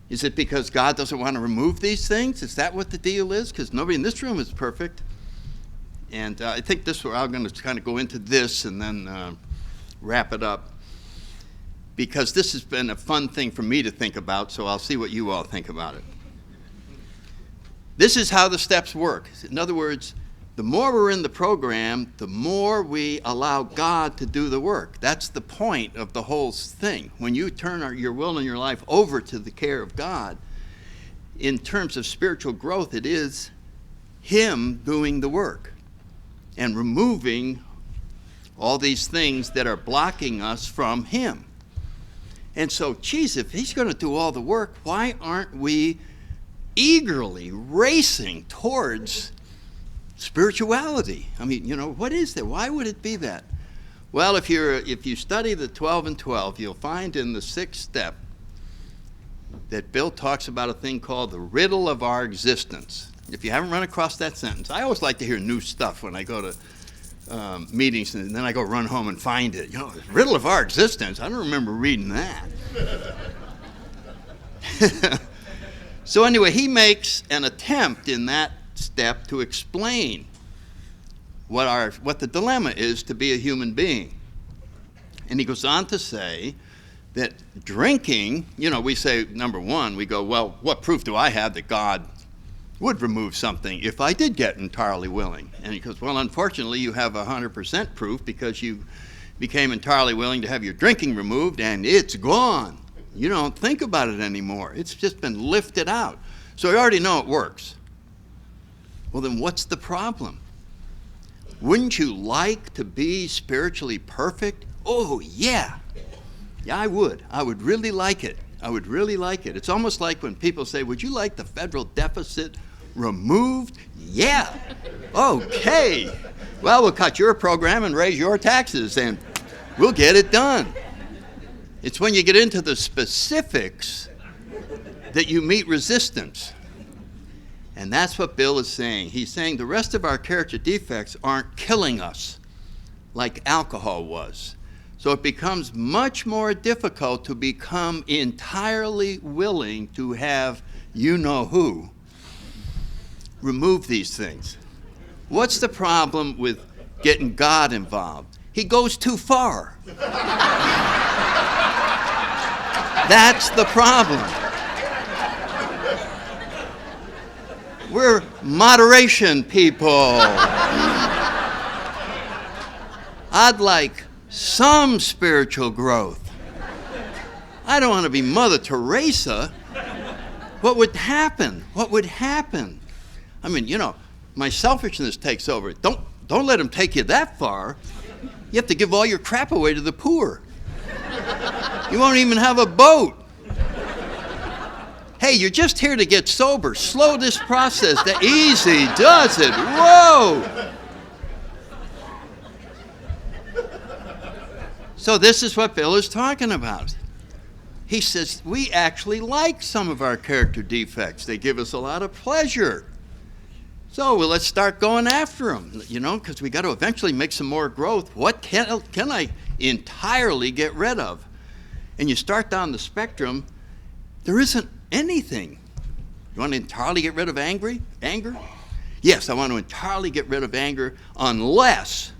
Is it because God doesn't want to remove these things? Is that what the deal is? Because nobody in this room is perfect. And I think this, I'm going to kind of go into this and then wrap it up. Because this has been a fun thing for me to think about, so I'll see what you all think about it. This is how the steps work. In other words, the more we're in the program, the more we allow God to do the work. That's the point of the whole thing. When you turn your will and your life over to the care of God, in terms of spiritual growth, it is Him doing the work and removing all these things that are blocking us from Him. And so, geez, if He's going to do all the work, why aren't we eagerly racing towards spirituality? I mean, what is that? Why would it be that? Well, if you study the 12 and 12, you'll find in the 6th step that Bill talks about a thing called the riddle of our existence. If you haven't run across that sentence, I always like to hear new stuff when I go to meetings, and then I go run home and find it. The riddle of our existence. I don't remember reading that. So anyway, he makes an attempt in that step to explain what the dilemma is to be a human being. And he goes on to say that drinking, we say, number one, we go, well, what proof do I have that God would remove something if I did get entirely willing? And he goes, well, unfortunately, you have 100% proof because you became entirely willing to have your drinking removed, and it's gone. You don't think about it anymore. It's just been lifted out. So you already know it works. Well, then what's the problem? Wouldn't you like to be spiritually perfect? Oh, yeah. Yeah, I would. I would really like it. I would really like it. It's almost like when people say, would you like the federal deficit removed? Yeah. Okay. Well, we'll cut your program and raise your taxes, and we'll get it done. It's when you get into the specifics that you meet resistance. And that's what Bill is saying. He's saying the rest of our character defects aren't killing us like alcohol was. So it becomes much more difficult to become entirely willing to have you-know-who remove these things. What's the problem with getting God involved? He goes too far. That's the problem. We're moderation people. I'd like some spiritual growth. I don't want to be Mother Teresa. What would happen? What would happen? I mean, my selfishness takes over. Don't let him take you that far. You have to give all your crap away to the poor. You won't even have a boat. Hey, you're just here to get sober. Slow this process. Easy does it. Whoa. So this is what Bill is talking about. He says, we actually like some of our character defects. They give us a lot of pleasure. So let's start going after them, because we got to eventually make some more growth. What can I entirely get rid of? And you start down the spectrum, there isn't anything. You want to entirely get rid of anger? Yes, I want to entirely get rid of anger unless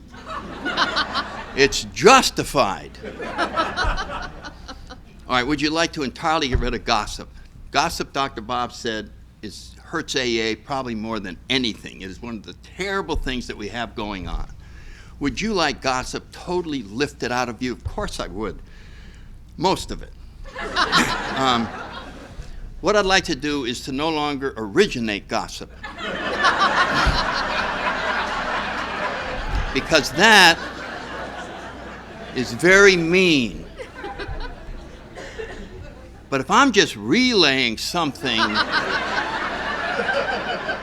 it's justified. All right, would you like to entirely get rid of gossip? Gossip, Dr. Bob said, hurts AA probably more than anything. It is one of the terrible things that we have going on. Would you like gossip totally lifted out of you? Of course I would. Most of it. What I'd like to do is to no longer originate gossip. Because that is very mean. But if I'm just relaying something,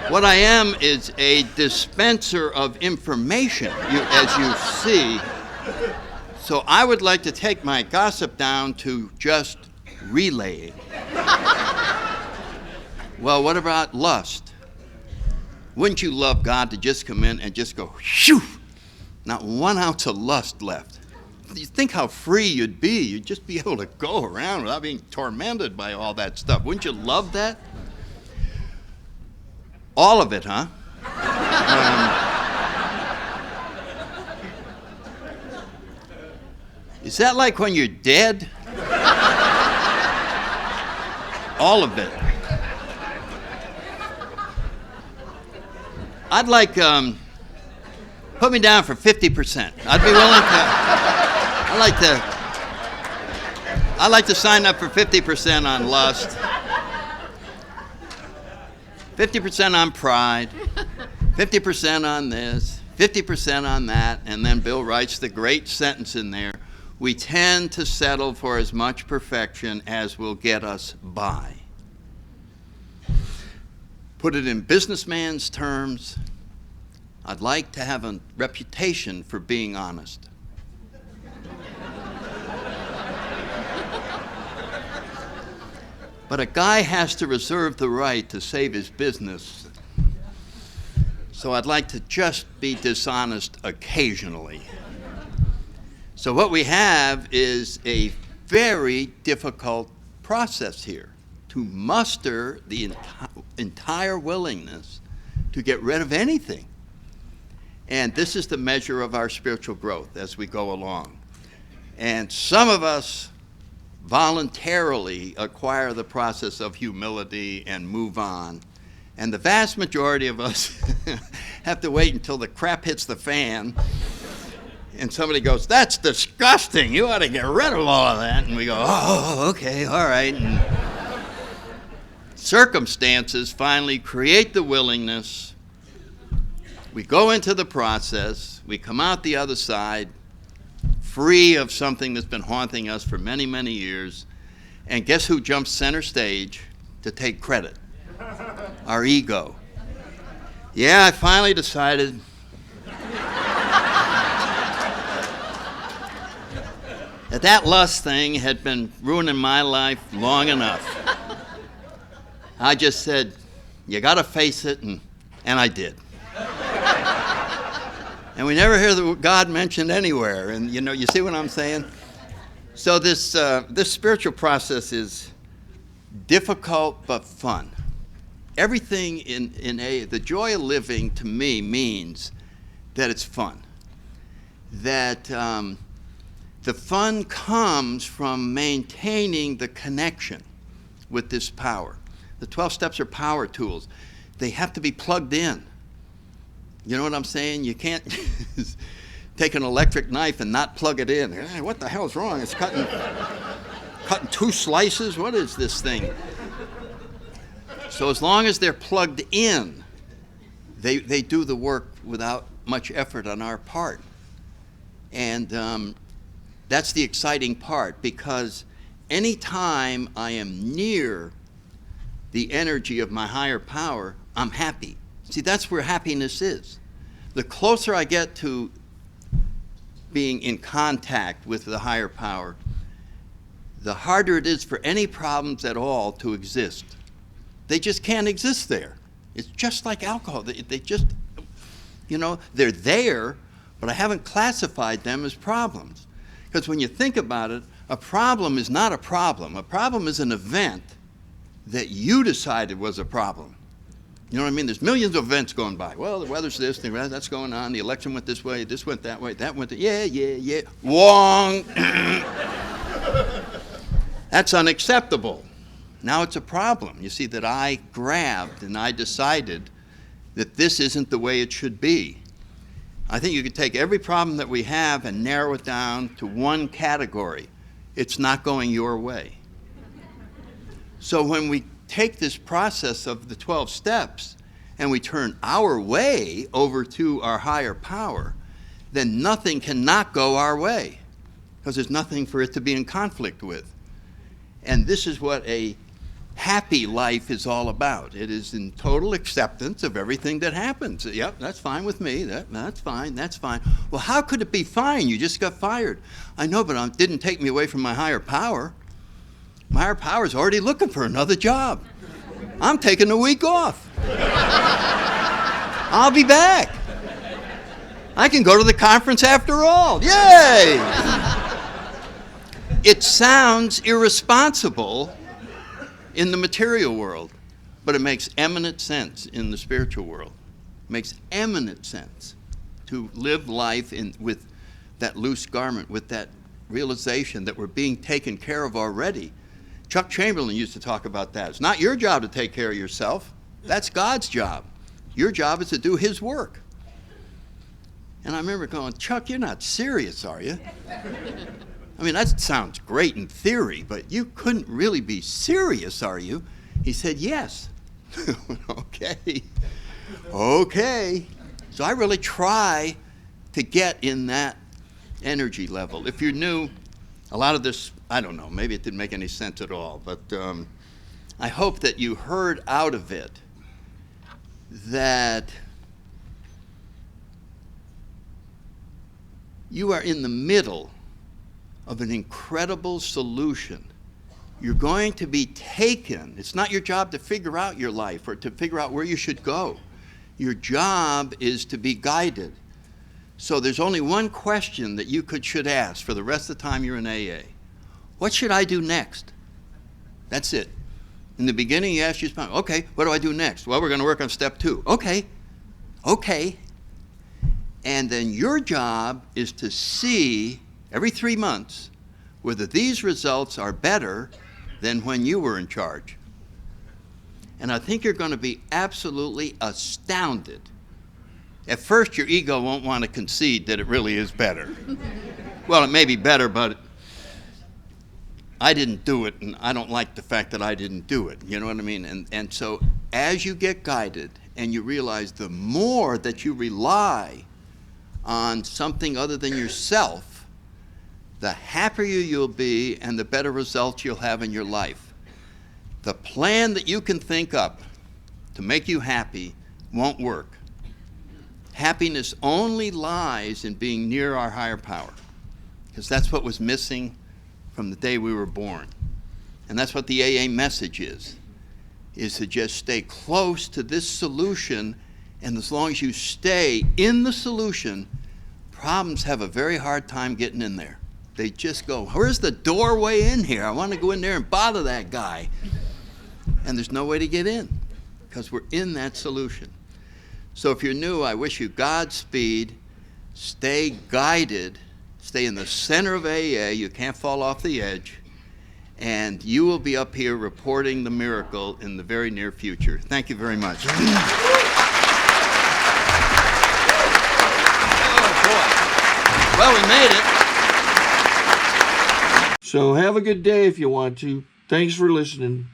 what I am is a dispenser of information, as you see. So I would like to take my gossip down to just relaying. Well, what about lust? Wouldn't you love God to just come in and just go, shoo, not 1 ounce of lust left? You think how free you'd be. You'd just be able to go around without being tormented by all that stuff. Wouldn't you love that? All of it, huh? Is that like when you're dead? All of it. I'd like, put me down for 50%. I'd be willing to, I'd like to sign up for 50% on lust, 50% on pride, 50% on this, 50% on that, and then Bill writes the great sentence in there, we tend to settle for as much perfection as will get us by. Put it in businessman's terms, I'd like to have a reputation for being honest. But a guy has to reserve the right to save his business. So I'd like to just be dishonest occasionally. So what we have is a very difficult process here to muster the entire willingness to get rid of anything. And this is the measure of our spiritual growth as we go along. And some of us voluntarily acquire the process of humility and move on. And the vast majority of us have to wait until the crap hits the fan and somebody goes, that's disgusting, you ought to get rid of all of that. And we go, oh, okay, all right. And circumstances finally create the willingness. We go into the process, we come out the other side, free of something that's been haunting us for many, many years. And guess who jumps center stage to take credit? Our ego. Yeah, I finally decided that lust thing had been ruining my life long enough. I just said, you got to face it, and I did. And we never hear the God mentioned anywhere. And you see what I'm saying? So this spiritual process is difficult but fun. Everything the joy of living to me means that it's fun. That the fun comes from maintaining the connection with this power. The 12 steps are power tools. They have to be plugged in. You know what I'm saying? You can't take an electric knife and not plug it in. Hey, what the hell's wrong? It's cutting 2 slices? What is this thing? So as long as they're plugged in, they do the work without much effort on our part. And that's the exciting part, because anytime I am near the energy of my higher power, I'm happy. See, that's where happiness is. The closer I get to being in contact with the higher power, the harder it is for any problems at all to exist. They just can't exist there. It's just like alcohol. They just, they're there, but I haven't classified them as problems. Because when you think about it, a problem is not a problem. A problem is an event that you decided was a problem. You know what I mean? There's millions of events going by. Well, the weather's this, that's going on, the election went this way, this went that way, that went that, yeah. Wrong. That's unacceptable. Now it's a problem. You see, that I grabbed and I decided that this isn't the way it should be. I think you could take every problem that we have and narrow it down to one category. It's not going your way. So when we take this process of the 12 steps and we turn our way over to our higher power, then nothing can not go our way, because there's nothing for it to be in conflict with. And this is what a happy life is all about. It is in total acceptance of everything that happens. Yep, that's fine with me. That's fine. That's fine. Well, how could it be fine? You just got fired. I know, but it didn't take me away from my higher power. My higher power is already looking for another job. I'm taking a week off. I'll be back. I can go to the conference after all. Yay! It sounds irresponsible in the material world, but it makes eminent sense in the spiritual world. It makes eminent sense to live life with that loose garment, with that realization that we're being taken care of already. Chuck Chamberlain used to talk about that. It's not your job to take care of yourself. That's God's job. Your job is to do his work. And I remember going, Chuck, you're not serious, are you? I mean, that sounds great in theory, but you couldn't really be serious, are you? He said, yes. Okay. So I really try to get in that energy level. If you're new, a lot of this, I don't know, maybe it didn't make any sense at all, but I hope that you heard out of it that you are in the middle of an incredible solution. You're going to be taken. It's not your job to figure out your life or to figure out where you should go. Your job is to be guided. So there's only one question that you should ask for the rest of the time you're in AA. What should I do next? That's it. In the beginning, you ask your spouse, okay, what do I do next? Well, we're going to work on step 2. Okay. And then your job is to see every 3 months whether these results are better than when you were in charge. And I think you're going to be absolutely astounded. At first, your ego won't want to concede that it really is better. Well, it may be better, but I didn't do it, and I don't like the fact that I didn't do it. You know what I mean? And so as you get guided and you realize the more that you rely on something other than yourself, the happier you'll be and the better results you'll have in your life. The plan that you can think up to make you happy won't work. Happiness only lies in being near our higher power, because that's what was missing from the day we were born. And that's what the AA message is to just stay close to this solution, and as long as you stay in the solution, problems have a very hard time getting in there. They just go, where's the doorway in here? I want to go in there and bother that guy. And there's no way to get in, because we're in that solution. So if you're new, I wish you Godspeed. Stay guided. Stay in the center of AA. You can't fall off the edge. And you will be up here reporting the miracle in the very near future. Thank you very much. Oh, boy. Well, we made it. So have a good day if you want to. Thanks for listening.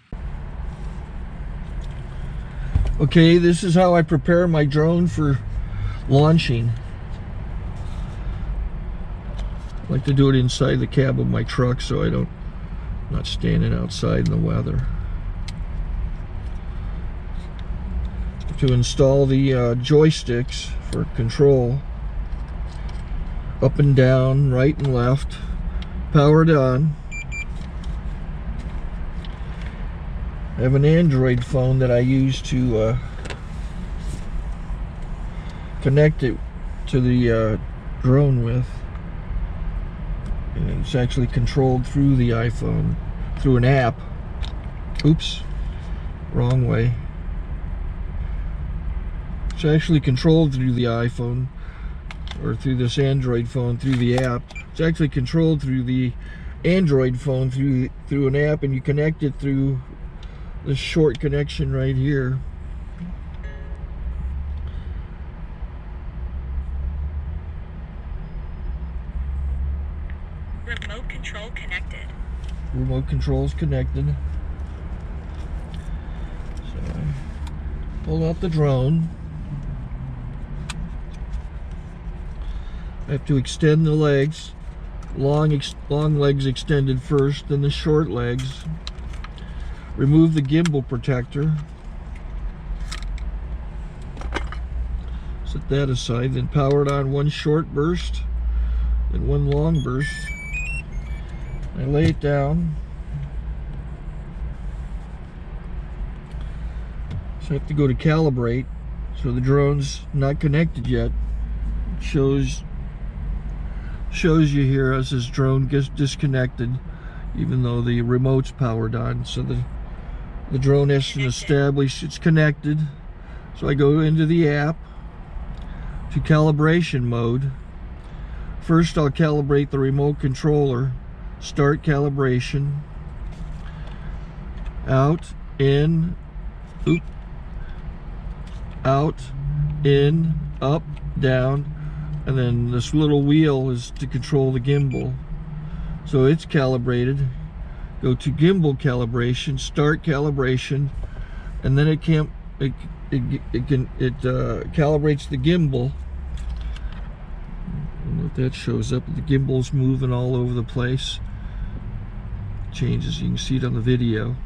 Okay, this is how I prepare my drone for launching. I like to do it inside the cab of my truck so I'm not standing outside in the weather. To install the joysticks for control, up and down, right and left, powered on. I have an Android phone that I use to connect it to the drone with. And it's actually controlled through the iPhone, through an app. Oops, wrong way. It's actually controlled through the iPhone, or through this Android phone, through the app. It's actually controlled through the Android phone, through an app, and you connect it through this short connection right here. Remote control connected. Remote control's connected. So I pull out the drone. I have to extend the legs long legs extended first, then the short legs. Remove the gimbal protector. Set that aside, then power it on one short burst, then one long burst. I lay it down. So I have to go to calibrate. So the drone's not connected yet. It shows you here as this drone gets disconnected, even though the remote's powered on. So the drone has to establish it's connected. So I go into the app to calibration mode. First I'll calibrate the remote controller. Start calibration. Out, in, oop, out, in, up, down, and then this little wheel is to control the gimbal. So it's calibrated. Go to gimbal calibration, start calibration, and then it calibrates the gimbal. I don't know if that shows up. The gimbal's moving all over the place. Changes, you can see it on the video.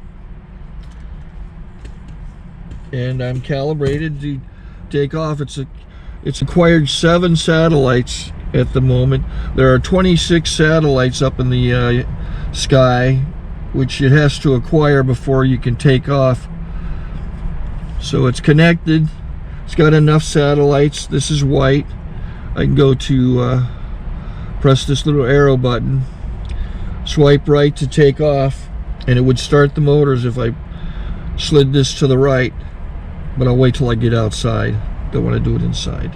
And I'm calibrated to take off. It's acquired 7 satellites at the moment. There are 26 satellites up in the sky, which it has to acquire before you can take off. So it's connected. It's got enough satellites. This is white. I can go to press this little arrow button, swipe right to take off, and it would start the motors if I slid this to the right. But I'll wait till I get outside. Don't want to do it inside.